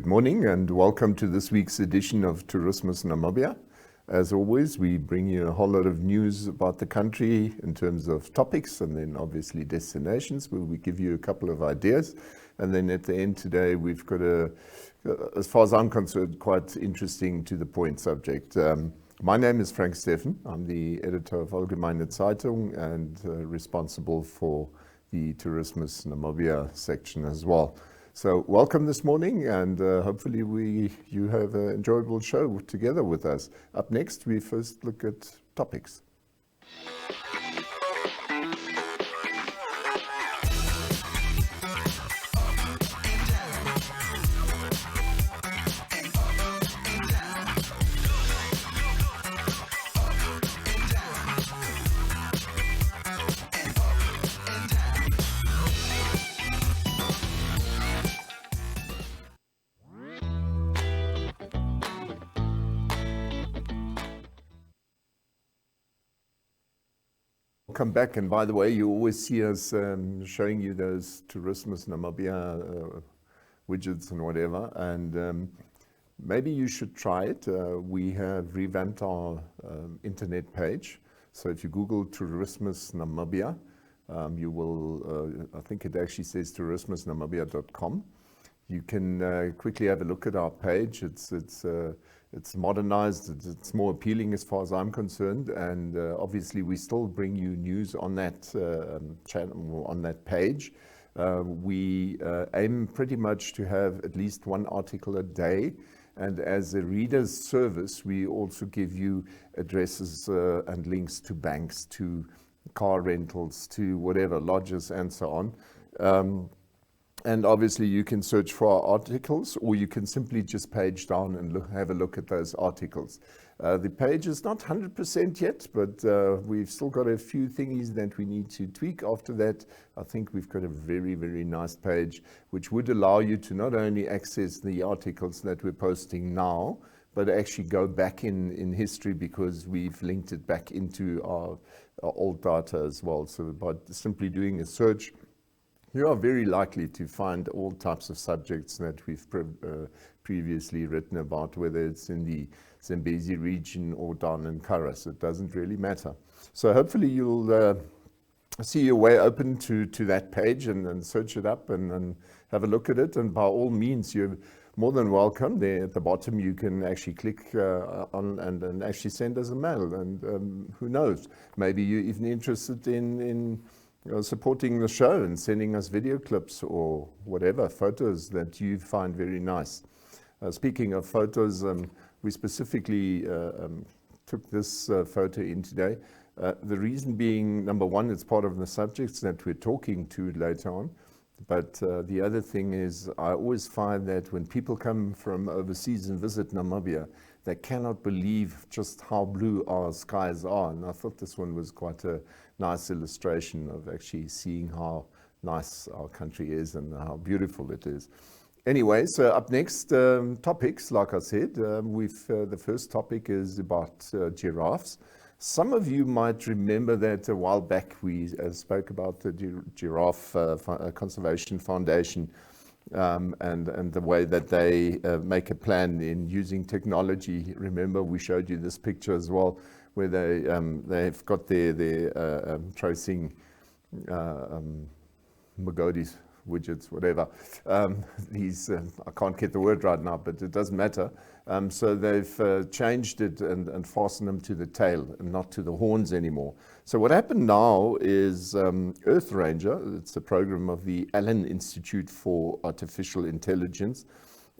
Good morning and welcome to this week's edition of Tourismus Namibia. As always, we bring you a whole lot of news about the country in terms of topics and then obviously destinations where we give you a couple of ideas. And then at the end today, we've got as far as I'm concerned, quite interesting to the point subject. My name is Frank Steffen. I'm the editor of Allgemeine Zeitung and responsible for the Tourismus Namibia section as well. So welcome this morning, and hopefully you have an enjoyable show together with us. Up next, we first look at topics. Come back, and by the way, you always see us showing you those Tourismus Namibia widgets and whatever, and maybe you should try it. We have revamped our internet page, so if you Google Tourismus Namibia, you will, I think it actually says tourismusnamibia.com. You can quickly have a look at our page. It's modernized, it's more appealing as far as I'm concerned, and obviously we still bring you news on that channel, on that page. We aim pretty much to have at least one article a day, and as a reader's service, we also give you addresses and links to banks, to car rentals, to whatever, lodges and so on. And obviously you can search for our articles, or you can simply just page down and have a look at those articles. The page is not 100% yet, but we've still got a few thingies that we need to tweak. After that, I think we've got a very, very nice page, which would allow you to not only access the articles that we're posting now, but actually go back in history, because we've linked it back into our old data as well. So by simply doing a search, you are very likely to find all types of subjects that we've previously written about, whether it's in the Zambezi region or down in Karas. It doesn't really matter. So hopefully you'll see your way open to that page and search it up and have a look at it. And by all means, you're more than welcome. There at the bottom, you can actually click on and actually send us a mail. And who knows, maybe you're even interested in supporting the show and sending us video clips or whatever, photos that you find very nice. Speaking of photos, we specifically took this photo in today. The reason being, number one, it's part of the subjects that we're talking to later on. But the other thing is, I always find that when people come from overseas and visit Namibia, they cannot believe just how blue our skies are. And I thought this one was quite a nice illustration of actually seeing how nice our country is and how beautiful it is. Anyway, so up next, topics, like I said, the first topic is about giraffes. Some of you might remember that a while back we spoke about the Giraffe Conservation Foundation and the way that they make a plan in using technology. Remember, we showed you this picture as well, where they've got their tracing Magodis, widgets, whatever. I can't get the word right now, but it doesn't matter. So they've changed it and fastened them to the tail and not to the horns anymore. So what happened now is Earth Ranger, it's a program of the Allen Institute for Artificial Intelligence,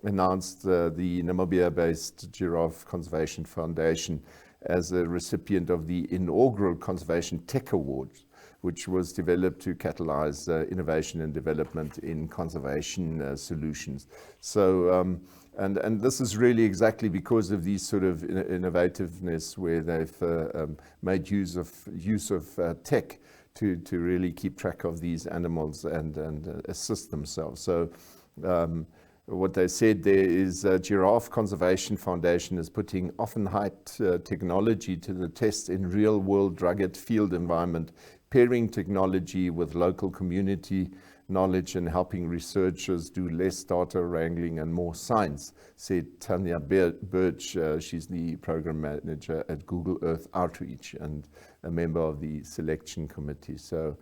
announced the Namibia-based Giraffe Conservation Foundation as a recipient of the inaugural Conservation Tech Award, which was developed to catalyze innovation and development in conservation solutions. So, and this is really exactly because of these sort of innovativeness, where they've made use of tech to really keep track of these animals and assist themselves. So what they said there is Giraffe Conservation Foundation is putting often hyped technology to the test in real-world rugged field environment, pairing technology with local community knowledge and helping researchers do less data wrangling and more science, said Tanya Birch. She's the program manager at Google Earth Outreach and a member of the selection committee. So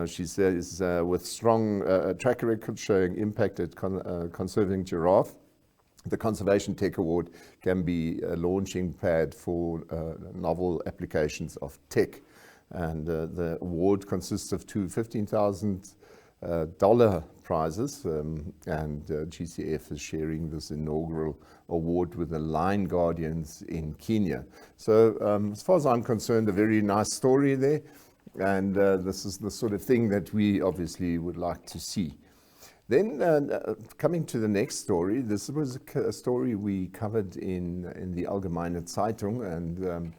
she says, with strong track record showing impact at conserving giraffe, the Conservation Tech Award can be a launching pad for novel applications of tech. And the award consists of two $15,000 prizes, and GCF is sharing this inaugural award with the Lion Guardians in Kenya. So as far as I'm concerned, a very nice story there. And this is the sort of thing that we obviously would like to see. Then coming to the next story, this was a story we covered in the Allgemeine Zeitung, and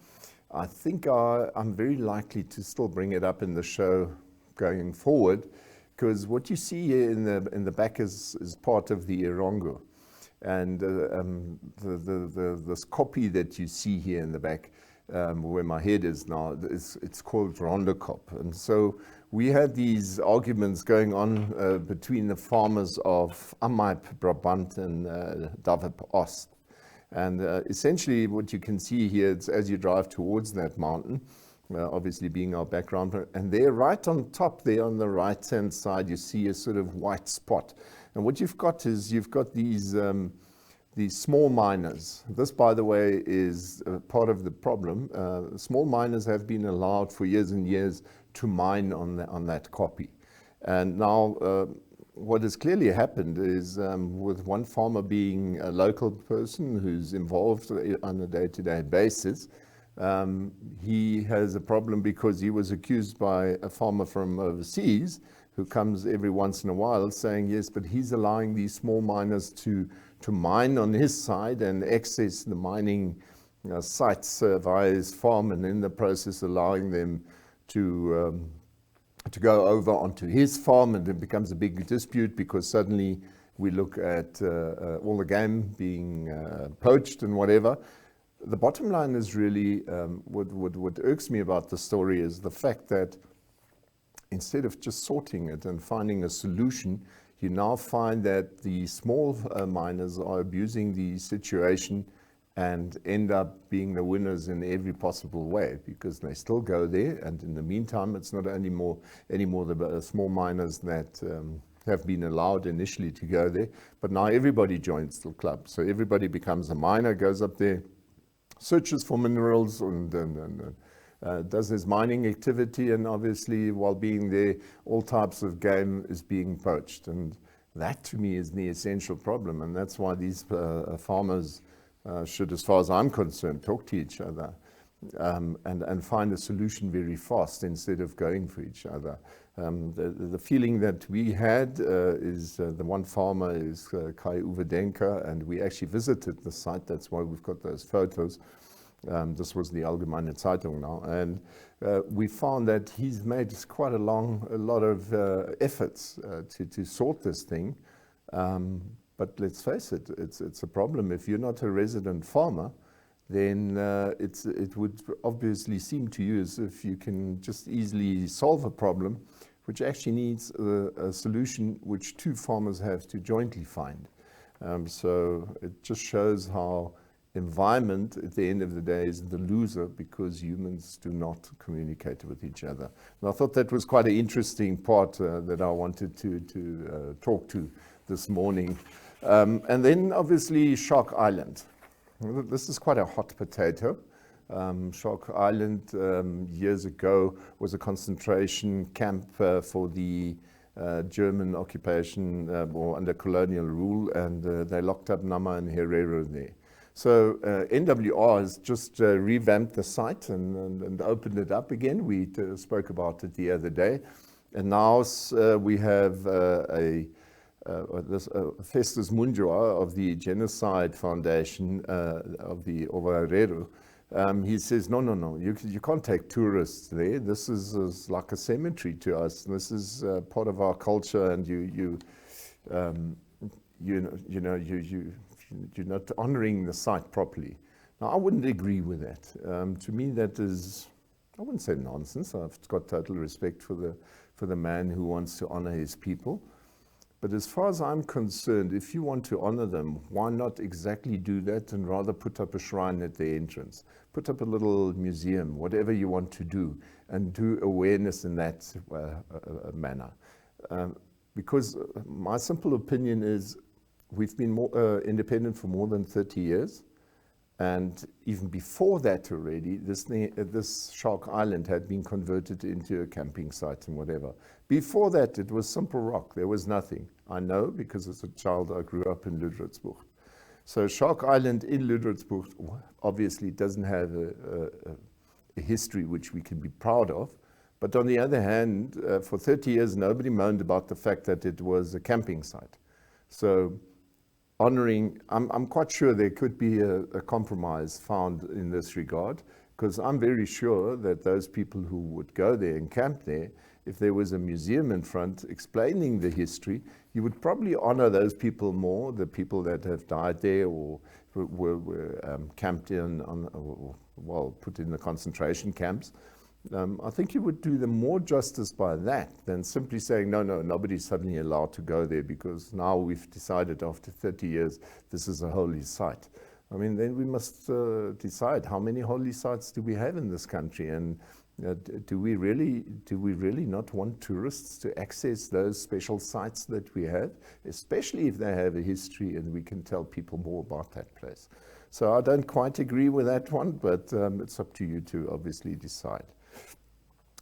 I think I'm very likely to still bring it up in the show going forward, because what you see here in the back is part of the Erongo. And this copy that you see here in the back, where my head is now, it's called Rondekop. And so we had these arguments going on between the farmers of Amyp, Brabant, and Davip Ost. And essentially what you can see here, it's as you drive towards that mountain, obviously being our background, and there right on top there on the right-hand side, you see a sort of white spot. And what you've got is you've got these small miners. This, by the way, is part of the problem. Small miners have been allowed for years and years to mine on that copy. And now what has clearly happened is with one farmer being a local person who's involved on a day-to-day basis, he has a problem because he was accused by a farmer from overseas who comes every once in a while saying, yes, but he's allowing these small miners to mine on his side and access the mining sites via his farm, and in the process allowing them to go over onto his farm, and it becomes a big dispute because suddenly we look at all the game being poached and whatever. The bottom line is really what irks me about the story is the fact that instead of just sorting it and finding a solution, you now find that the small miners are abusing the situation and end up being the winners in every possible way, because they still go there. And in the meantime, it's not anymore the small miners that have been allowed initially to go there, but now everybody joins the club. So everybody becomes a miner, goes up there, searches for minerals, and does his mining activity, and obviously while being there, all types of game is being poached. And that to me is the essential problem, and that's why these farmers should, as far as I'm concerned, talk to each other and find a solution very fast instead of going for each other. The feeling that we had is the one farmer is Kai Uwe Denker, and we actually visited the site. That's why we've got those photos. This was the Allgemeine Zeitung now, and we found that he's made quite a lot of efforts to sort this thing. But let's face it, it's a problem. If you're not a resident farmer, then it would obviously seem to you as if you can just easily solve a problem, which actually needs a solution which two farmers have to jointly find. So it just shows how environment, at the end of the day, is the loser because humans do not communicate with each other. And I thought that was quite an interesting part that I wanted to talk to this morning. And then obviously Shark Island. This is quite a hot potato. Shark Island years ago was a concentration camp for the German occupation or under colonial rule, and they locked up Nama and Herero there. So NWR has just revamped the site and opened it up again. We spoke about it the other day. And now we have Festus Munjwa of the Genocide Foundation of the Ovareru. He says, no, you can't take tourists there. This is like a cemetery to us. This is part of our culture, and you're not honoring the site properly. Now, I wouldn't agree with that. To me, that is, I wouldn't say nonsense. I've got total respect for the man who wants to honor his people. But as far as I'm concerned, if you want to honor them, why not exactly do that and rather put up a shrine at the entrance? Put up a little museum, whatever you want to do, and do awareness in that manner. Because my simple opinion is we've been independent for more than 30 years. And even before that already, this Shark Island had been converted into a camping site and whatever. Before that, it was simple rock. There was nothing. I know because as a child, I grew up in Ludwigsburg. So Shark Island in Ludwigsburg obviously doesn't have a history which we can be proud of. But on the other hand, for 30 years, nobody moaned about the fact that it was a camping site. So honoring, I'm quite sure there could be a compromise found in this regard, because I'm very sure that those people who would go there and camp there, if there was a museum in front explaining the history, you would probably honor those people more, the people that have died there or were camped in, or put in the concentration camps. I think you would do them more justice by that than simply saying, no, nobody's suddenly allowed to go there because now we've decided after 30 years this is a holy site. I mean, then we must decide how many holy sites do we have in this country, and do we really not want tourists to access those special sites that we have, especially if they have a history and we can tell people more about that place. So I don't quite agree with that one, but it's up to you to obviously decide.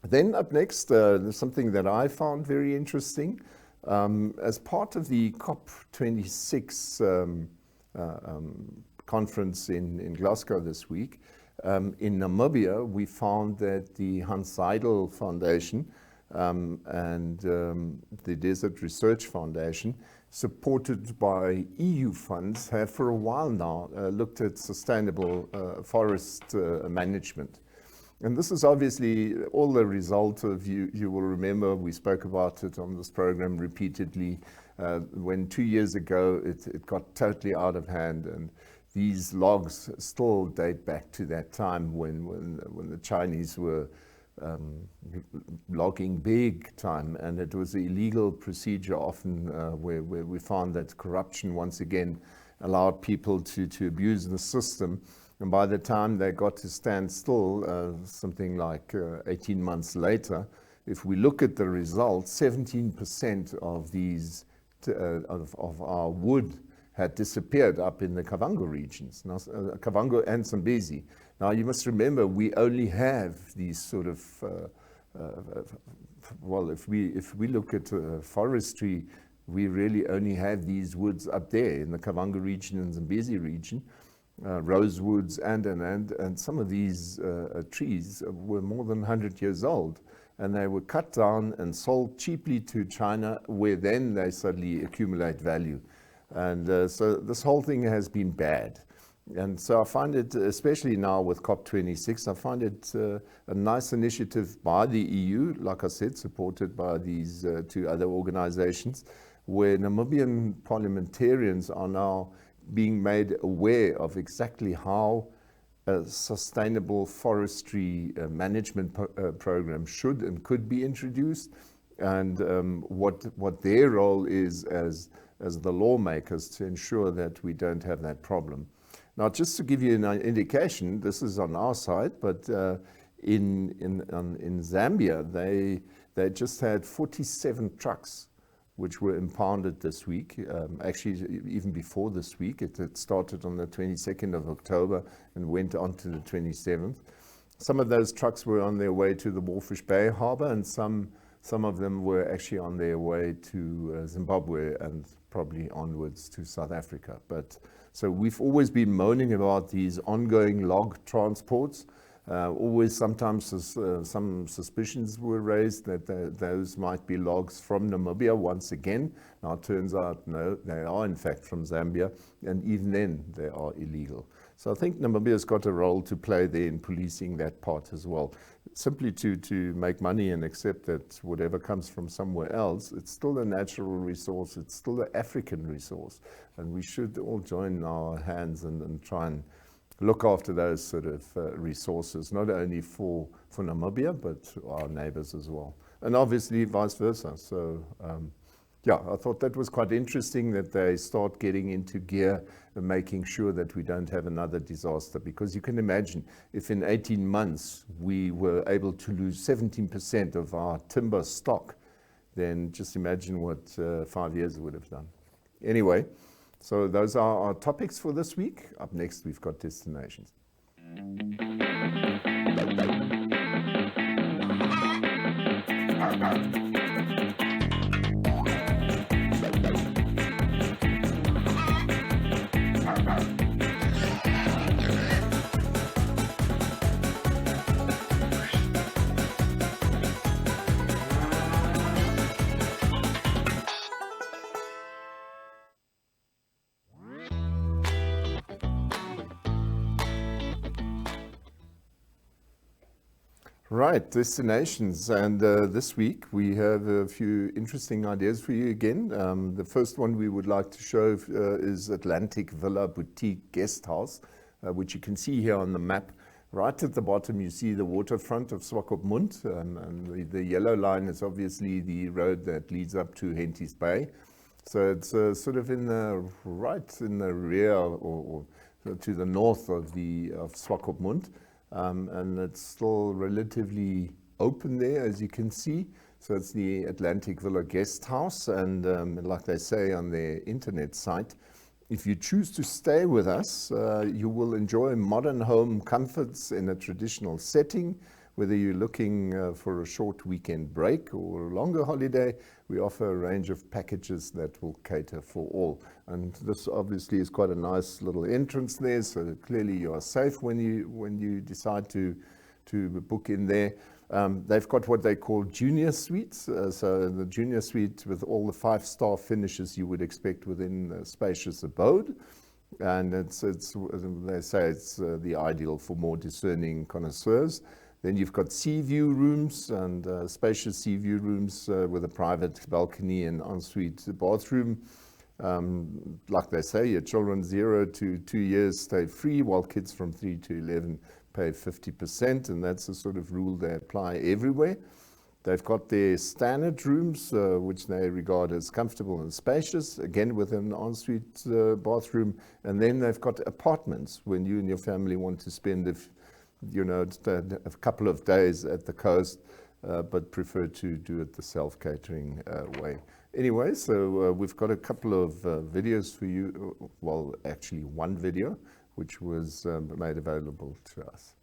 Then up next, there's something that I found very interesting. As part of the COP26 conference in Glasgow this week, in Namibia, we found that the Hans Seidel Foundation and the Desert Research Foundation, supported by EU funds, have for a while now looked at sustainable forest management. And this is obviously all the result of, you will remember, we spoke about it on this program repeatedly, when 2 years ago it got totally out of hand, and these logs still date back to that time when the Chinese were logging big time, and it was an illegal procedure often where we found that corruption once again allowed people to abuse the system. And by the time they got to stand still, something like 18 months later, if we look at the results, 17% of these of our wood had disappeared up in the Kavango regions, now, Kavango and Zambezi. Now you must remember, we only have these sort of, well, if we look at forestry, we really only have these woods up there in the Kavango region and Zambezi region. Rosewoods and some of these trees were more than 100 years old, and they were cut down and sold cheaply to China, where then they suddenly accumulate value. And so this whole thing has been bad. And so I find it, especially now with COP26, I find it a nice initiative by the EU, like I said, supported by these two other organizations, where Namibian parliamentarians are now being made aware of exactly how a sustainable forestry management program should and could be introduced, and what their role is as the lawmakers to ensure that we don't have that problem. Now, just to give you an indication, this is on our side, but in Zambia, they just had 47 trucks which were impounded this week. Actually, even before this week, it started on the 22nd of October and went on to the 27th. Some of those trucks were on their way to the Walfish Bay Harbor, and some of them were actually on their way to Zimbabwe and probably onwards to South Africa. But so we've always been moaning about these ongoing log transports. Always, sometimes some suspicions were raised that those might be logs from Namibia once again. Now it turns out, no, they are in fact from Zambia, and even then they are illegal. So I think Namibia's got a role to play there in policing that part as well. Simply to make money and accept that whatever comes from somewhere else, it's still a natural resource, it's still an African resource, and we should all join our hands and try and look after those sort of resources, not only for Namibia, but our neighbors as well. And obviously vice versa. So yeah, I thought that was quite interesting that they start getting into gear and making sure that we don't have another disaster. Because you can imagine if in 18 months we were able to lose 17% of our timber stock, then just imagine what 5 years would have done. Anyway, so those are our topics for this week. Up next, we've got destinations. Right, destinations, and this week we have a few interesting ideas for you again. The first one we would like to show is Atlantic Villa Boutique Guesthouse, which you can see here on the map. Right at the bottom you see the waterfront of Swakopmund, and the yellow line is obviously the road that leads up to Henties Bay. So it's sort of right in the rear or to the north of Swakopmund. And it's still relatively open there, as you can see. So it's the Atlantic Villa Guesthouse, and like they say on their internet site, if you choose to stay with us, you will enjoy modern home comforts in a traditional setting. Whether you're looking for a short weekend break or a longer holiday, we offer a range of packages that will cater for all. And this obviously is quite a nice little entrance there, so clearly you are safe when you decide to book in there. They've got what they call junior suites, so the junior suite with all the 5-star finishes you would expect within a spacious abode. And it's they say it's the ideal for more discerning connoisseurs. Then you've got sea view rooms and spacious sea view rooms with a private balcony and ensuite bathroom. Like they say, your children 0 to 2 years stay free, while kids from 3 to 11 pay 50%, and that's the sort of rule they apply everywhere. They've got their standard rooms, which they regard as comfortable and spacious, again with an ensuite bathroom. And then they've got apartments when you and your family want to spend a couple of days at the coast, but prefer to do it the self-catering way. Anyway, so we've got a couple of videos for you, well, actually one video, which was made available to us.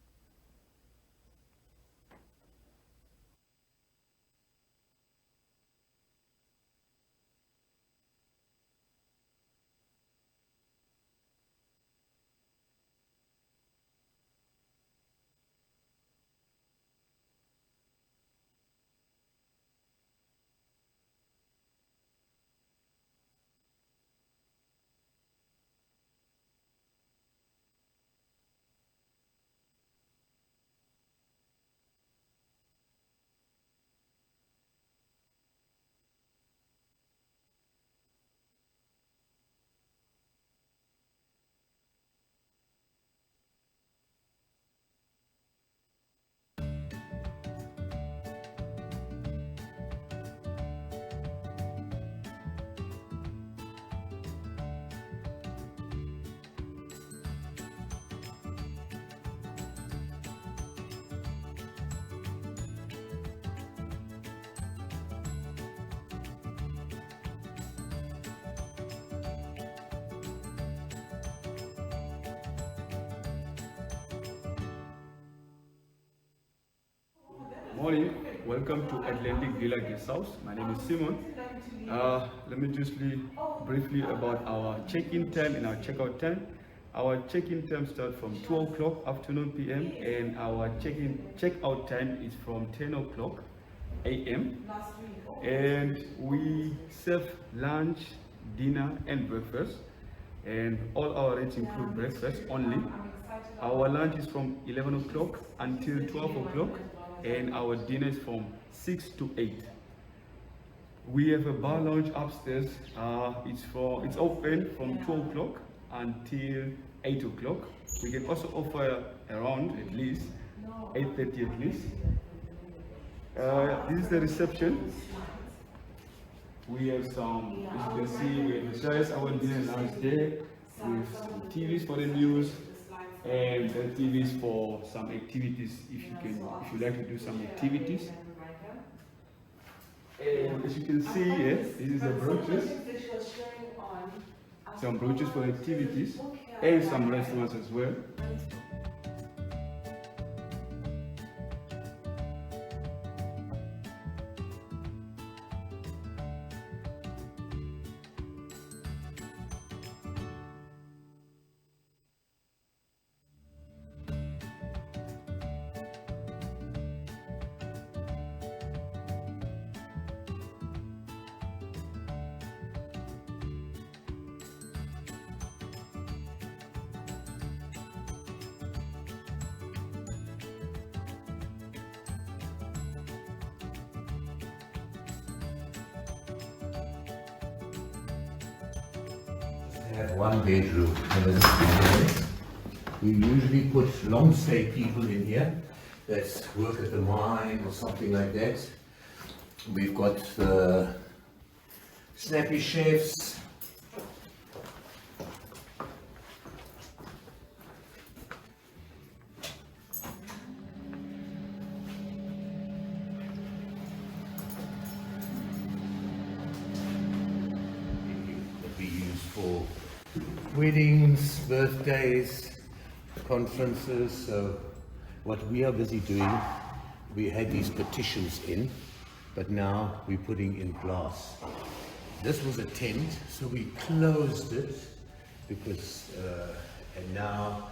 Morning, welcome to Atlantic Villa Guesthouse. My name is Simon. Let me just briefly about our check-in time and our check-out time. Our check-in time starts from 2 o'clock afternoon PM, and our check-out time is from 10 o'clock AM. And we serve lunch, dinner, and breakfast. And all our rates include breakfast only. Our lunch is from 11 o'clock until 12 o'clock. And our dinner is from 6 to 8. We have a bar lounge upstairs. It's open from 2 o'clock until 8 o'clock. We can also offer around at least 8:30 at least. This is the reception. We have some, as you can see, we have the chairs over there, lounge there. We have some TVs for the news, and the TVs for some activities if you like to do some activities. And as you can see here, this is the brooches. Some brooches for activities and some restaurants as well. Have one bedroom. We usually put long stay people in here that work at the mine or something like that. We've got the snappy chefs. That we use for weddings, birthdays, conferences. So what we are busy doing, we had these partitions in, but now we're putting in glass. This was a tent, so we closed it because, and now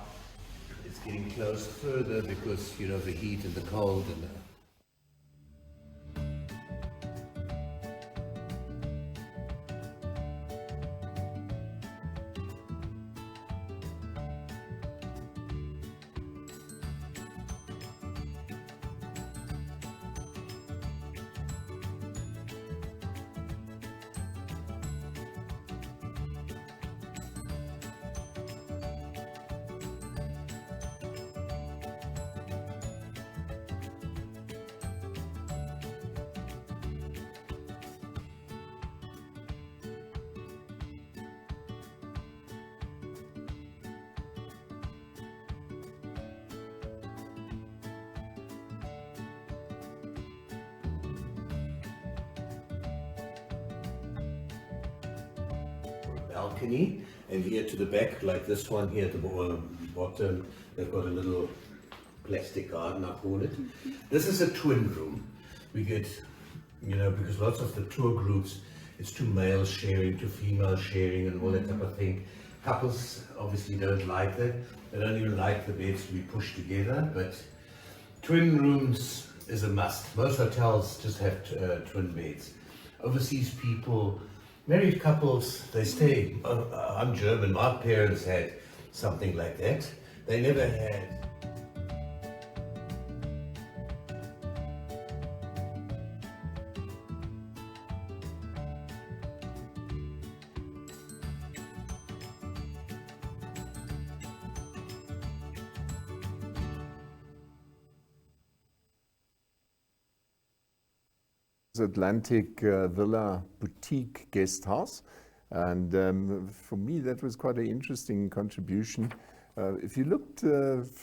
it's getting closed further because, you know, the heat and the cold and balcony, and here to the back, like this one here at the bottom, they've got a little plastic garden, I call it. This is a twin room. We get, you know, because lots of the tour groups, it's two male sharing, two female sharing and all that type of thing. Couples obviously don't like that. They don't even like the beds we push together, but twin rooms is a must. Most hotels just have twin beds. Overseas people, married couples, they stay. I'm German, my parents had something like that. They never had. Atlantic Villa Boutique Guesthouse, and for me that was quite an interesting contribution. If you looked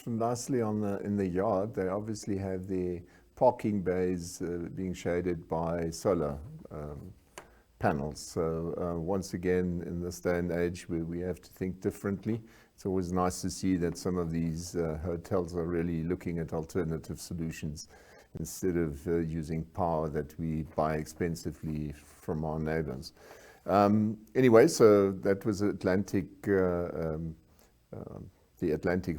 nicely in the yard, they obviously have their parking bays being shaded by solar panels. So once again, in this day and age where we have to think differently, it's always nice to see that some of these hotels are really looking at alternative solutions instead of using power that we buy expensively from our neighbors. Anyway, so that was the Atlantic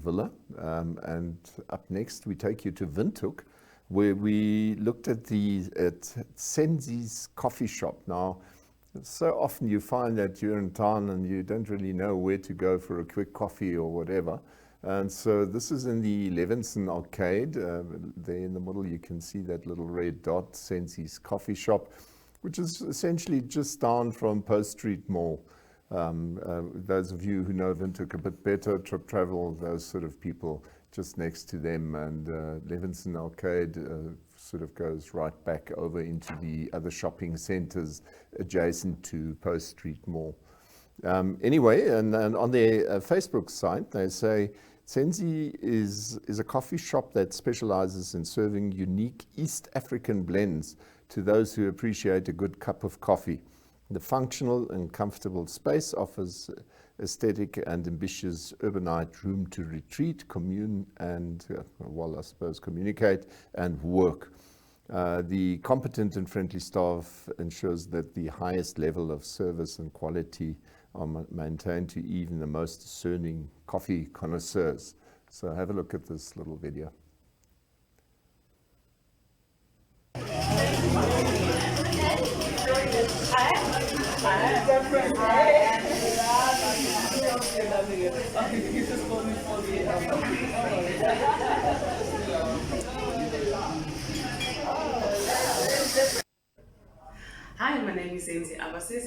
Villa. And up next, we take you to Windhoek, where we looked at Zenzi's coffee shop. Now, so often you find that you're in town and you don't really know where to go for a quick coffee or whatever. And so this is in the Levinson Arcade. There in the middle you can see that little red dot, Zenzi's coffee shop, which is essentially just down from Post Street Mall. Those of you who know Windhoek a bit better, Trip Travel, those sort of people, just next to them, and Levinson Arcade sort of goes right back over into the other shopping centres adjacent to Post Street Mall. Anyway, and on their Facebook site, they say Zenzi is a coffee shop that specializes in serving unique East African blends to those who appreciate a good cup of coffee. The functional and comfortable space offers aesthetic and ambitious urbanite room to retreat, commune, and, well, I suppose communicate and work. The competent and friendly staff ensures that the highest level of service and quality are maintained to even the most discerning coffee connoisseurs. So have a look at this little video. Hi, my name is Zenzi.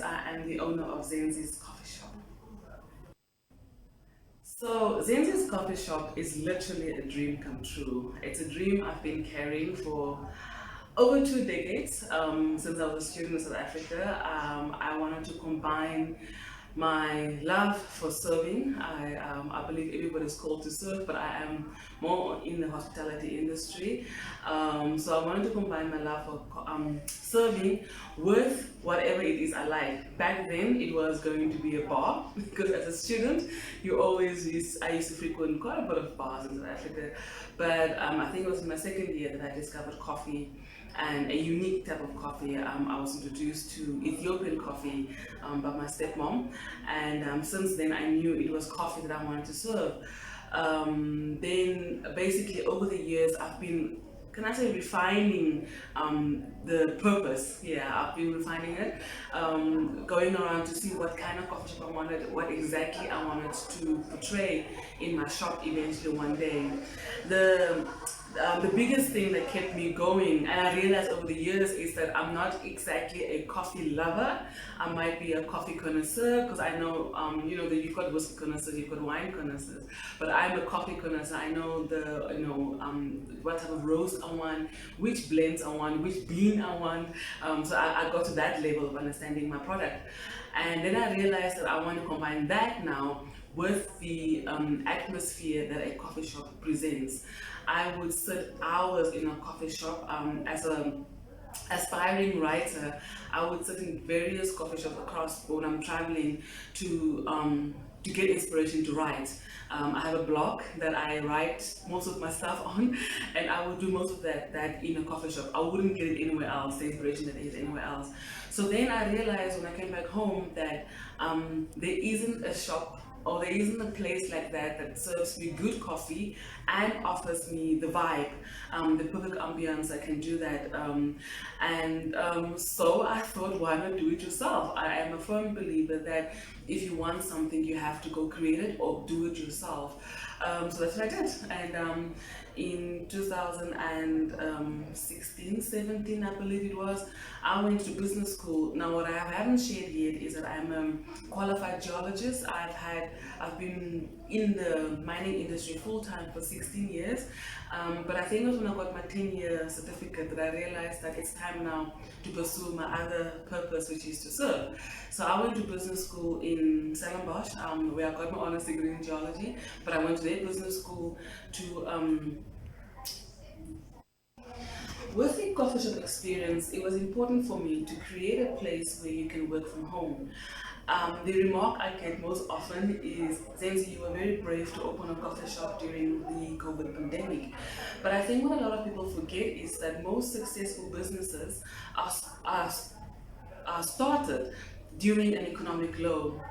I am the owner of Zenzi's Coffee Shop. So Zenzi's Coffee Shop is literally a dream come true. It's a dream I've been carrying for over 2 decades. Since I was a student in South Africa, I wanted to combine my love for serving. I believe everybody's called to serve, but I am more in the hospitality industry. So I wanted to combine my love for serving with whatever it is I like. Back then, it was going to be a bar, because as a student, I used to frequent quite a bit of bars in South Africa. But I think it was in my second year that I discovered coffee, and a unique type of coffee. I was introduced to Ethiopian coffee by my stepmom, and since then I knew it was coffee that I wanted to serve. Then basically over the years I've been, can I say, refining the purpose. Yeah, I've been refining it, going around to see what kind of coffee shop I wanted, what exactly I wanted to portray in my shop eventually one day. The biggest thing that kept me going, and I realized over the years, is that I'm not exactly a coffee lover. I might be a coffee connoisseur, because I know, that you've got whiskey connoisseurs, you've got wine connoisseurs, but I'm a coffee connoisseur. I know what type of roast I want, which blends I want, which bean I want. So I got to that level of understanding my product. And then I realized that I want to combine that now with the atmosphere that a coffee shop presents. I would sit hours in a coffee shop as an aspiring writer. I would sit in various coffee shops across when I'm traveling to get inspiration to write. I have a blog that I write most of my stuff on, and I would do most of that in a coffee shop. I wouldn't get it anywhere else, the inspiration that is anywhere else. So then I realized when I came back home that there isn't a shop, or there isn't a place like that serves me good coffee and offers me the vibe, the perfect ambience. I can do that. So I thought, why not do it yourself? I am a firm believer that if you want something, you have to go create it or do it yourself. So that's what I did. And in 2016, 17, I believe it was, I went to business school. Now, what I haven't shared yet is that I'm a qualified geologist. I've been in the mining industry full-time for 16 years. But I think it was when I got my 10-year certificate that I realized that it's time now to pursue my other purpose, which is to serve. So I went to business school in Stellenbosch, where I got my honors degree in geology, but I went to their business school to with the coffee shop experience, it was important for me to create a place where you can work from home. The remark I get most often is, Zenzi, you were very brave to open a coffee shop during the COVID pandemic. But I think what a lot of people forget is that most successful businesses are started during an economic low.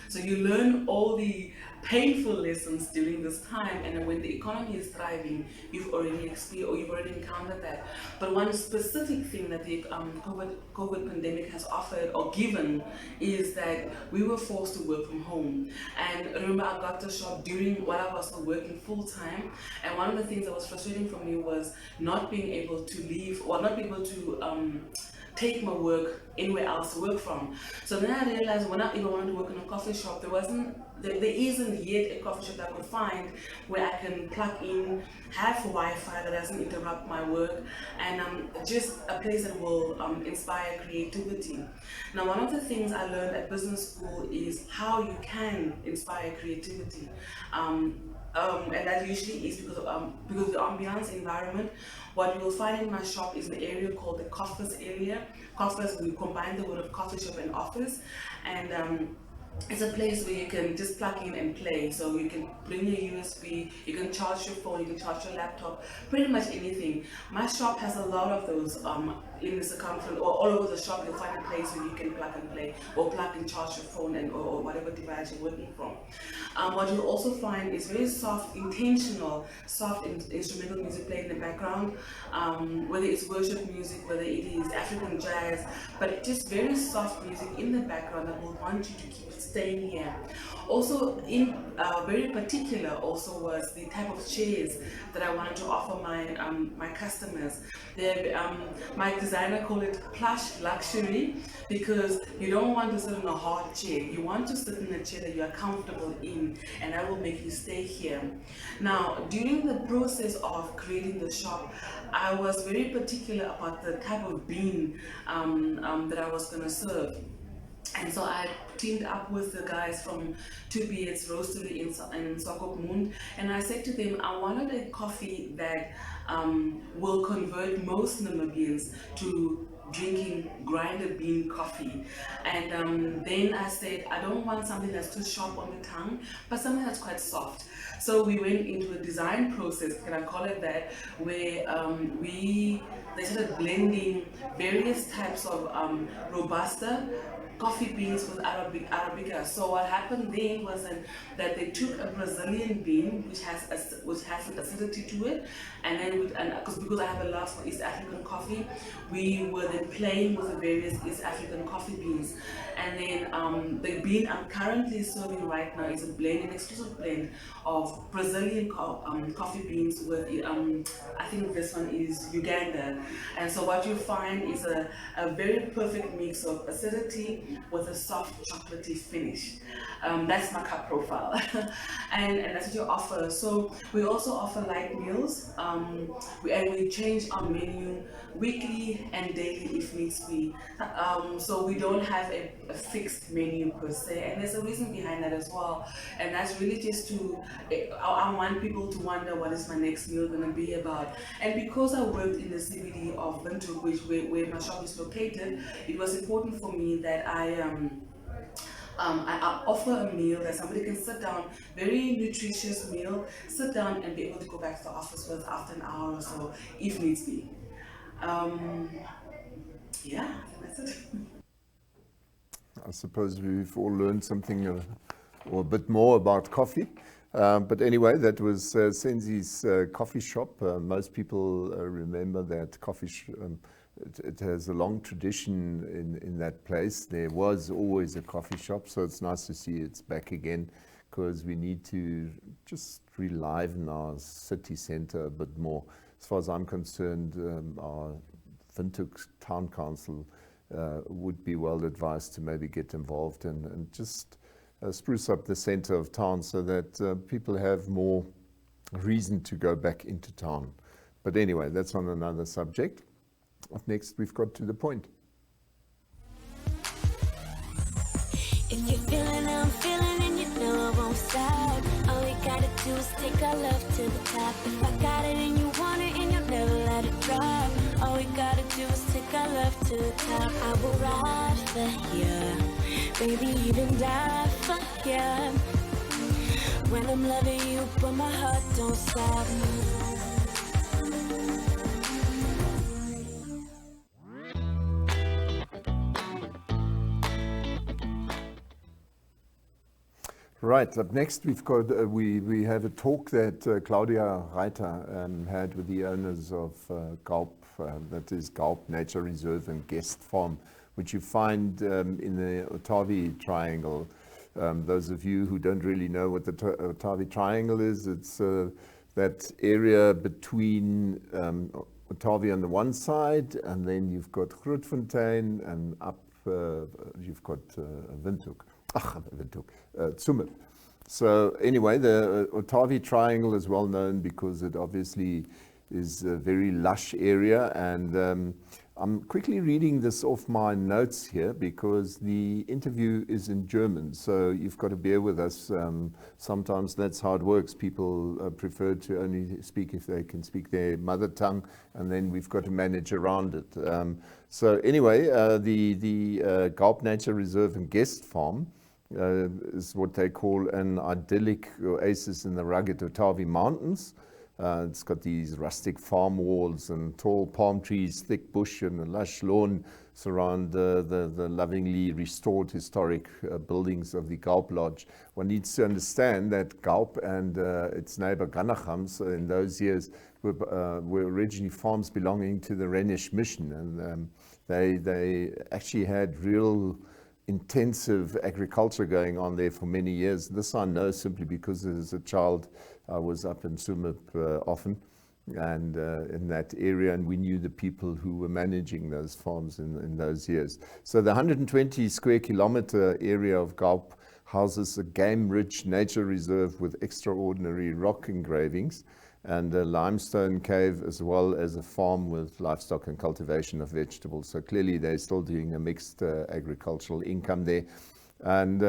So you learn all the painful lessons during this time, and then when the economy is thriving, you've already experienced or you've already encountered that. But one specific thing that the COVID pandemic has offered or given is that we were forced to work from home. And remember, I got the shop while I was still working full time, and one of the things that was frustrating for me was not being able to leave, or not being able to take my work anywhere else to work from. So then I realized when I even wanted to work in a coffee shop, there isn't yet a coffee shop that I could find where I can plug in, have Wi-Fi that doesn't interrupt my work, and just a place that will inspire creativity. Now, one of the things I learned at business school is how you can inspire creativity. And that usually is because of the ambiance environment. What you will find in my shop is an area called the Coffers area. Coffers, we combine the word of coffee shop and office, and it's a place where you can just plug in and play. So you can bring your USB, you can charge your phone, you can charge your laptop, pretty much anything. My shop has a lot of those in the circumference, or all over the shop. You'll find a place where you can plug and play, or plug and charge your phone, or whatever device you're working from. What you'll also find is very soft, intentional, soft instrumental music playing in the background, whether it's worship music, whether it is African jazz, but just very soft music in the background that will want you to keep staying here. Also, very particular also was the type of chairs that I wanted to offer my customers. My designer called it plush luxury, because you don't want to sit in a hard chair. You want to sit in a chair that you are comfortable in, and that will make you stay here. Now, during the process of creating the shop, I was very particular about the type of bean that I was going to serve. And so I teamed up with the guys from Two Beards Roastery in Swakopmund, and I said to them, I wanted a coffee that will convert most Namibians to drinking grinded bean coffee. And then I said, I don't want something that's too sharp on the tongue, but something that's quite soft. So we went into a design process, can I call it that, where they started blending various types of Robusta coffee beans with Arabica. So what happened then was that they took a Brazilian bean which has an acidity to it, and then because I have a love for East African coffee, we were then playing with the various East African coffee beans. And then the bean I'm currently serving right now is an exclusive blend of Brazilian coffee beans with I think this one is Uganda. And so what you find is a very perfect mix of acidity with a soft chocolatey finish. That's my cup profile. and that's what you offer. So we also offer light meals, and we change our menu weekly and daily if needs be. So we don't have a fixed menu per se, and there's a reason behind that as well. And that's really just I want people to wonder, what is my next meal going to be about? And because I worked in the CBD of Windhoek, where my shop is located, it was important for me that I offer a meal that somebody can sit down, very nutritious meal, sit down and be able to go back to the office with after an hour or so, if needs be. Yeah, that's it. I suppose we've all learned something or a bit more about coffee. But anyway, that was Zenzi's coffee shop. Most people remember that it has a long tradition in that place. There was always a coffee shop, so it's nice to see it's back again, because we need to just reliven our city centre a bit more. As far as I'm concerned, our Windhoek Town Council would be well advised to maybe get involved and just spruce up the centre of town so that people have more reason to go back into town. But anyway, that's on another subject. Up next, we've got To The Point. If you're feeling how I'm feeling and you know I won't stop, all we gotta do is take our love to the top. If I got it and you want it and you'll never let it drop, all we gotta do is take our love to the top. I will ride for you, baby, even die for you. When I'm loving you, but my heart don't stop. Right, up next we've got, we have a talk that Claudia Reiter had with the owners of Ghaub, that is Ghaub Nature Reserve and Guest Farm, which you find in the Otavi Triangle. Those of you who don't really know what the Otavi Triangle is, it's that area between Otavi on the one side, and then you've got Grootfontein, and up you've got Windhoek. Windhoek, Tsumeb. So anyway, the Otavi Triangle is well known because it obviously is a very lush area, and I'm quickly reading this off my notes here because the interview is in German, so you've got to bear with us. Sometimes that's how it works. People prefer to only speak if they can speak their mother tongue, and then we've got to manage around it. So anyway, the Ghaub Nature Reserve and Guest Farm is what they call an idyllic oasis in the rugged Otavi Mountains. It's got these rustic farm walls and tall palm trees, thick bush, and a lush lawn surround the lovingly restored historic buildings of the Ghaub Lodge. One needs to understand that Ghaub and its neighbor Ganachams in those years were originally farms belonging to the Rhenish mission, and they actually had real intensive agriculture going on there for many years. This I know simply because as a child I was up in Tsumeb often, and in that area, and we knew the people who were managing those farms in those years. So the 120 square kilometer area of Ghaub houses a game-rich nature reserve with extraordinary rock engravings and a limestone cave, as well as a farm with livestock and cultivation of vegetables. So clearly they're still doing a mixed agricultural income there. And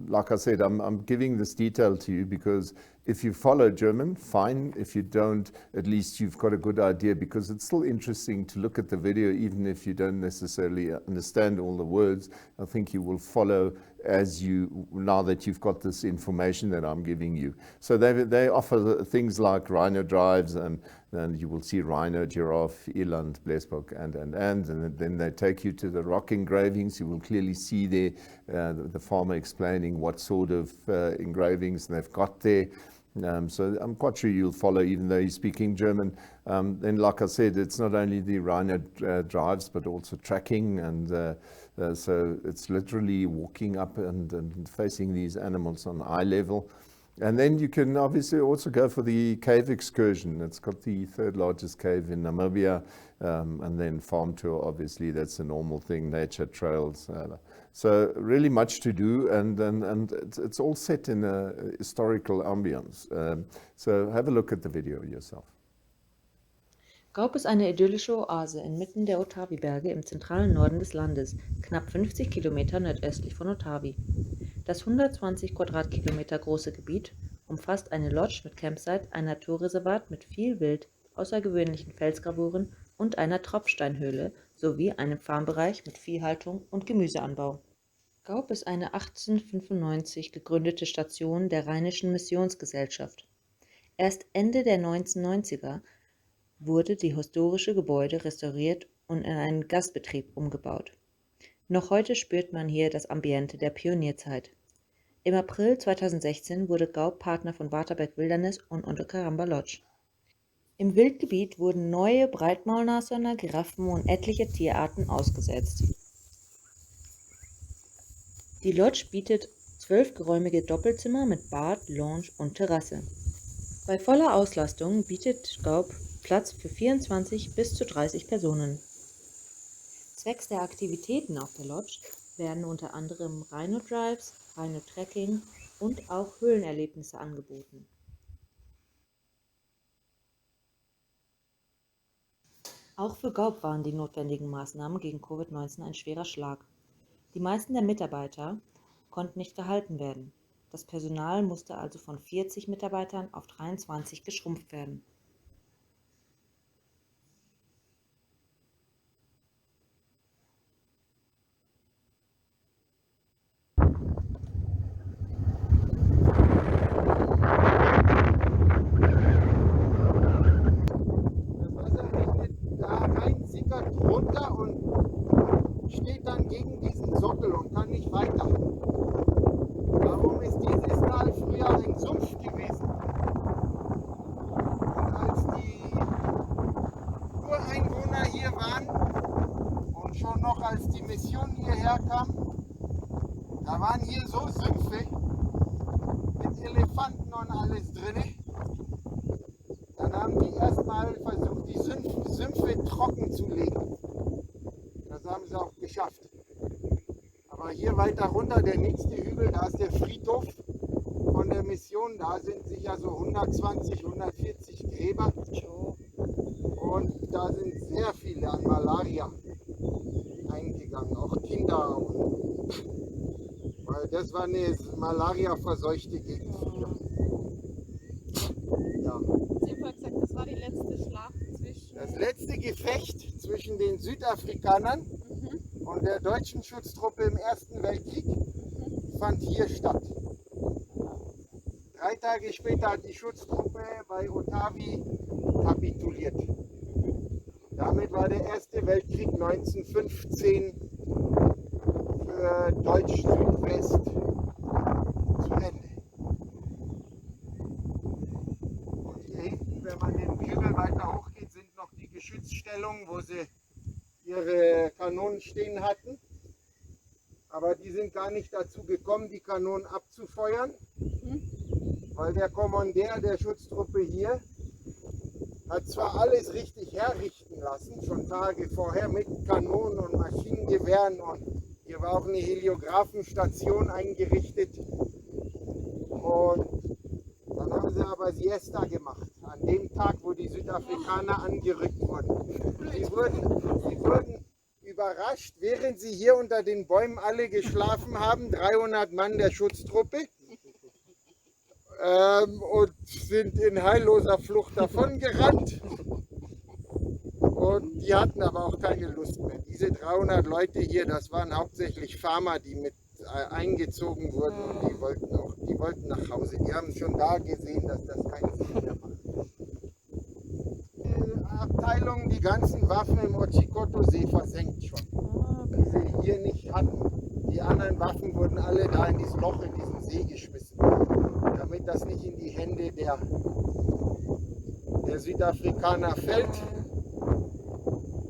like I said, I'm giving this detail to you because if you follow German, fine. If you don't, at least you've got a good idea, because it's still interesting to look at the video, even if you don't necessarily understand all the words. I think you will follow as you, now that you've got this information that I'm giving you. So they offer things like rhino drives, and you will see rhino, giraffe, eland, blesbok, and then they take you to the rock engravings. You will clearly see there the farmer explaining what sort of engravings they've got there. So I'm quite sure you'll follow, even though you're speaking German. Then, like I said, it's not only the rhino drives, but also tracking, and so it's literally walking up and facing these animals on eye level. And then you can obviously also go for the cave excursion. It's got the third largest cave in Namibia, and then farm tour, obviously, that's a normal thing, nature trails. So really much to do, and it's all set in a historical ambience. So have a look at the video yourself. Ghaub ist eine idyllische Oase inmitten der Otavi-Berge im zentralen Norden des Landes, knapp 50 Kilometer nordöstlich von Otavi. Das 120 Quadratkilometer große Gebiet umfasst eine Lodge mit Campsite, ein Naturreservat mit viel Wild, außergewöhnlichen Felsgravuren und einer Tropfsteinhöhle sowie einem Farmbereich mit Viehhaltung und Gemüseanbau. Ghaub ist eine 1895 gegründete Station der Rheinischen Missionsgesellschaft. Erst Ende der 1990er wurde die historische Gebäude restauriert und in einen Gastbetrieb umgebaut. Noch heute spürt man hier das Ambiente der Pionierzeit. Im April 2016 wurde Ghaub Partner von Waterberg Wilderness und Ontokaramba Lodge. Im Wildgebiet wurden neue Breitmaulnashörner, Giraffen und etliche Tierarten ausgesetzt. Die Lodge bietet 12 geräumige Doppelzimmer mit Bad, Lounge und Terrasse. Bei voller Auslastung bietet Ghaub Platz für 24 bis zu 30 Personen. Zwecks der Aktivitäten auf der Lodge werden unter anderem Rhino-Drives, Rhino-Trekking und auch Höhlenerlebnisse angeboten. Auch für Ghaub waren die notwendigen Maßnahmen gegen Covid-19 ein schwerer Schlag. Die meisten der Mitarbeiter konnten nicht gehalten werden. Das Personal musste also von 40 Mitarbeitern auf 23 geschrumpft werden. Runter und steht dann gegen diesen Sockel und kann nicht weiter. Warum ist dieses Tal früher ein Sumpf gewesen? Und als die Ureinwohner hier waren und schon noch als die Mission hierher kam, da waren hier so Sümpfe mit Elefanten und alles drin. Dann haben die erstmal versucht, die Sümpfe trocken zu legen. Das haben sie auch geschafft. Aber hier weiter runter, der nächste Hügel, da ist der Friedhof von der Mission. Da sind sicher so 120, 140 Gräber. Und da sind sehr viele an Malaria eingegangen, auch Kinder. Weil das war eine Malaria-verseuchte Gegend früher. Ja. Sie haben gesagt, das war die letzte Schlacht zwischen. Das letzte Gefecht zwischen den Südafrikanern und der deutschen Schutztruppe im Ersten Weltkrieg fand hier statt. 3 Tage später hat die Schutztruppe bei Otavi kapituliert. Damit war der Erste Weltkrieg 1915 für Deutsch-Südwest zu Ende. Und hier hinten, wenn man den Hügel weiter hochgeht, sind noch die Geschützstellungen, wo sie ihre Kanonen stehen hatten. Aber die sind gar nicht dazu gekommen, die Kanonen abzufeuern, weil der Kommandeur der Schutztruppe hier hat zwar alles richtig herrichten lassen, schon Tage vorher mit Kanonen und Maschinengewehren, und hier war auch eine Heliografenstation eingerichtet. Und dann haben sie aber Siesta gemacht, an dem Tag, wo die Südafrikaner angerückt wurden. Sie wurden überrascht, während sie hier unter den Bäumen alle geschlafen haben, 300 Mann der Schutztruppe, und sind in heilloser Flucht davongerannt. Und die hatten aber auch keine Lust mehr. Diese 300 Leute hier, das waren hauptsächlich Farmer, die mit eingezogen wurden, und die wollten nach Hause. Die haben schon da gesehen, dass das keinen Sinn mehr macht. Die Abteilung, die ganzen Waffen im Otjikoto-See versenkt schon, die sie hier nicht hatten. Die anderen Waffen wurden alle da in dieses Loch, in diesen See geschmissen, damit das nicht in die Hände der Südafrikaner fällt.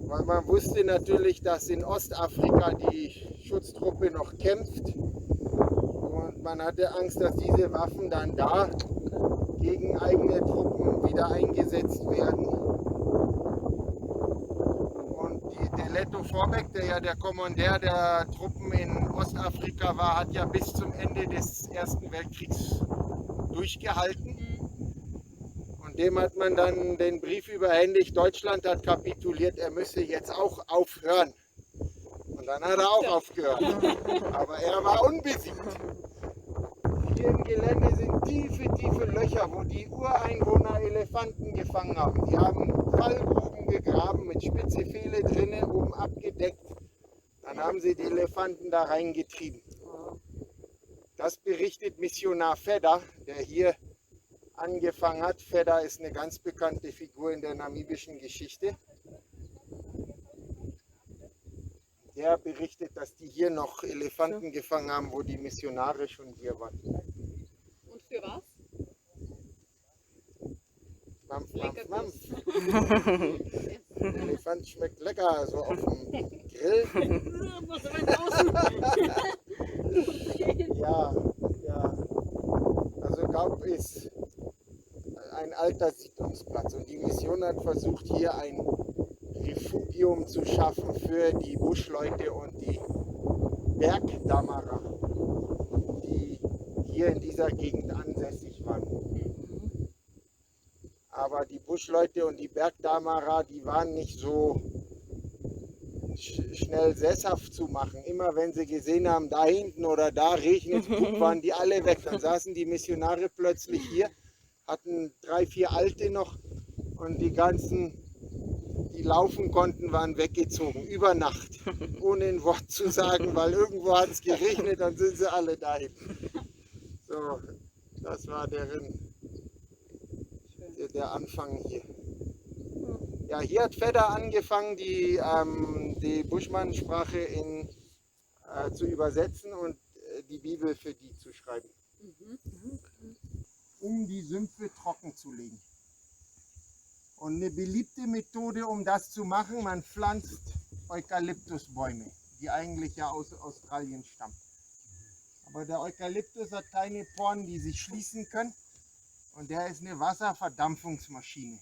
Weil man wusste natürlich, dass in Ostafrika die Schutztruppe noch kämpft. Und man hatte Angst, dass diese Waffen dann da gegen eigene Truppen wieder eingesetzt werden. Und der Leto Vorbeck, der ja der Kommandeur der Truppen in Ostafrika war, hat ja bis zum Ende des Ersten Weltkriegs durchgehalten. Und dem hat man dann den Brief überhändigt, Deutschland hat kapituliert, er müsse jetzt auch aufhören. Und dann hat er auch aufgehört. Aber er war unbesiegt. Hier im Gelände sind tiefe, tiefe Löcher, wo die Ureinwohner Elefanten gefangen haben. Die haben Fallgruben gegraben mit spitze Pfähle drinnen, oben abgedeckt. Dann haben sie die Elefanten da reingetrieben. Das berichtet Missionar Fedder, der hier angefangen hat. Fedder ist eine ganz bekannte Figur in der namibischen Geschichte. Der berichtet, dass die hier noch Elefanten gefangen haben, wo die Missionare schon hier waren. Und für was? Mampf, mampf, mampf. Der Elefant schmeckt lecker, so auf dem Grill. Ja. Also Ghaub ist ein alter Siedlungsplatz, und die Mission hat versucht, hier ein Refugium zu schaffen für die Buschleute und die Bergdammerer, die hier in dieser Gegend ansässig waren. Aber die Buschleute und die Bergdammerer, die waren nicht so schnell sesshaft zu machen. Immer wenn sie gesehen haben, da hinten oder da regnet es, waren die alle weg. Dann saßen die Missionare plötzlich hier, hatten 3, 4 Alte noch, und die ganzen, die laufen konnten, waren weggezogen, über Nacht, ohne ein Wort zu sagen, weil irgendwo hat es geregnet, dann sind sie alle dahin. So, das war der Anfang hier. Ja, hier hat Fedder angefangen, die Buschmann-Sprache zu übersetzen und die Bibel für die zu schreiben. Um die Sümpfe trocken zu legen. Und eine beliebte Methode, um das zu machen, man pflanzt Eukalyptusbäume, die eigentlich ja aus Australien stammen. Aber der Eukalyptus hat keine Poren, die sich schließen können, und der ist eine Wasserverdampfungsmaschine.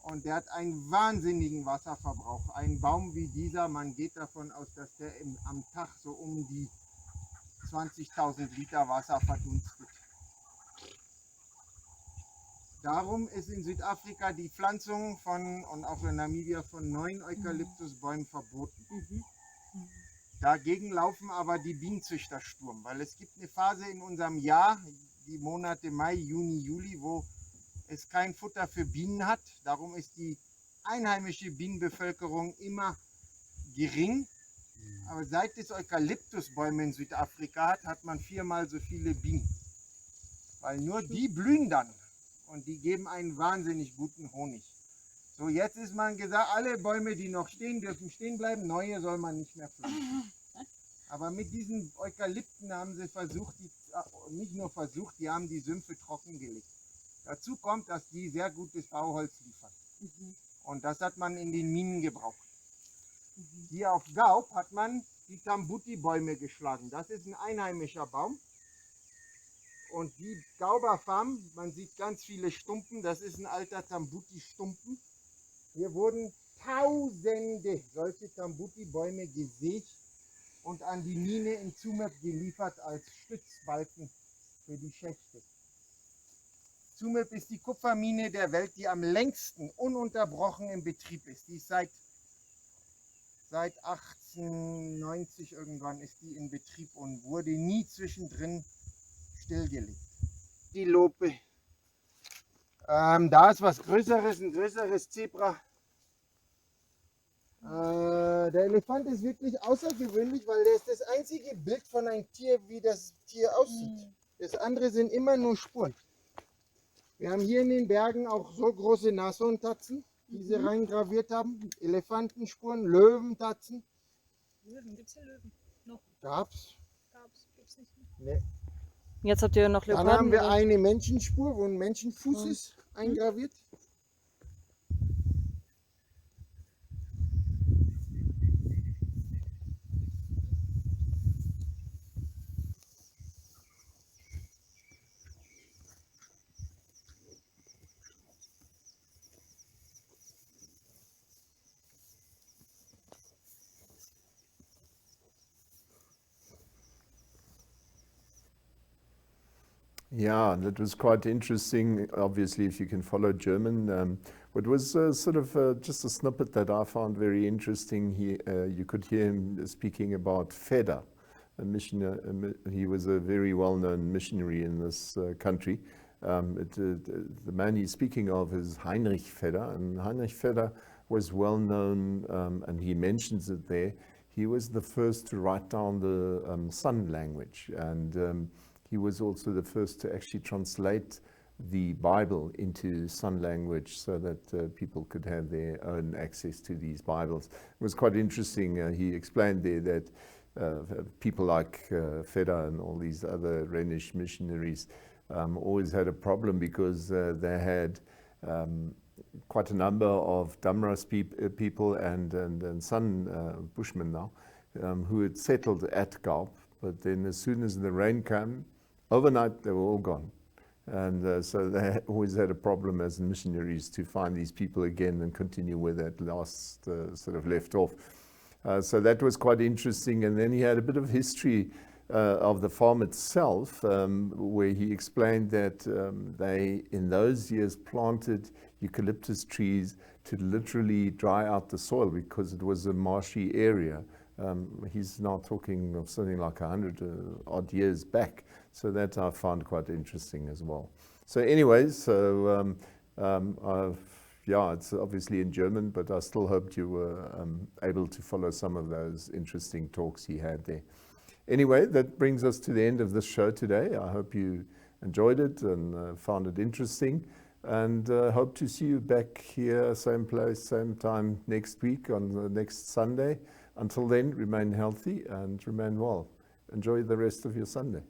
und der hat einen wahnsinnigen Wasserverbrauch. Ein Baum wie dieser, man geht davon aus, dass der am Tag so um die 20.000 Liter Wasser verdunstet. Darum ist in Südafrika die Pflanzung von, und auch in Namibia, von neuen Eukalyptusbäumen verboten. Dagegen laufen aber die Bienenzüchter Sturm, weil es gibt eine Phase in unserem Jahr, die Monate Mai, Juni, Juli, wo es kein Futter für Bienen hat. Darum ist die einheimische Bienenbevölkerung immer gering. Aber seit es Eukalyptusbäume in Südafrika hat, hat man 4-mal so viele Bienen. Weil nur die blühen dann und die geben einen wahnsinnig guten Honig. So, jetzt ist man gesagt, alle Bäume, die noch stehen, dürfen stehen bleiben, neue soll man nicht mehr pflanzen. Aber mit diesen Eukalypten haben sie versucht, nicht nur versucht, die haben die Sümpfe trockengelegt. Dazu kommt, dass die sehr gutes Bauholz liefern. Und das hat man in den Minen gebraucht. Hier auf Ghaub hat man die Tambuti-Bäume geschlagen. Das ist ein einheimischer Baum. Und die Ghauber Farm, man sieht ganz viele Stumpen, das ist ein alter Tambuti-Stumpen. Hier wurden tausende solche Tambuti-Bäume gesägt und an die Mine in Tsumeb geliefert als Stützbalken für die Schächte. Tsumeb ist die Kupfermine der Welt, die am längsten ununterbrochen in Betrieb ist. Die ist seit 1890 irgendwann ist die in Betrieb und wurde nie zwischendrin stillgelegt. Die Lope. Da ist was Größeres, ein größeres Zebra. Der Elefant ist wirklich außergewöhnlich, weil der ist das einzige Bild von einem Tier, wie das Tier aussieht. Das andere sind immer nur Spuren. Wir haben hier in den Bergen auch so große Nashorntatzen, die sie reingraviert haben. Elefantenspuren, Löwentatzen. Löwen, gibt es hier Löwen? Noch? Gab's. Gibt's nicht mehr. Nee. Jetzt habt ihr noch Dann Leoparden. haben wir oder? eine Menschenspur, wo ein Menschenfuß ist, eingraviert. Yeah, that was quite interesting. Obviously, if you can follow German, what was sort of just a snippet that I found very interesting. You could hear him speaking about Feder, a missionary. He was a very well-known missionary in this country. The man he's speaking of is Heinrich Feder, and Heinrich Feder was well known, and he mentions it there. He was the first to write down the Sun language, and he was also the first to actually translate the Bible into Sun language so that people could have their own access to these Bibles. It was quite interesting. He explained there that people like Feder and all these other Rhenish missionaries always had a problem because they had quite a number of Damras people and Sun Bushmen now who had settled at Ghaub, but then as soon as the rain came, overnight they were all gone. And so they always had a problem as missionaries to find these people again and continue where that last sort of left off. So that was quite interesting. And then he had a bit of history of the farm itself, where he explained that they, in those years, planted eucalyptus trees to literally dry out the soil because it was a marshy area. He's now talking of something like 100 odd years back. So that I found quite interesting as well. So anyways, so yeah, it's obviously in German, but I still hoped you were able to follow some of those interesting talks he had there. Anyway, that brings us to the end of this show today. I hope you enjoyed it and found it interesting, and hope to see you back here, same place, same time next week on the next Sunday. Until then, remain healthy and remain well. Enjoy the rest of your Sunday.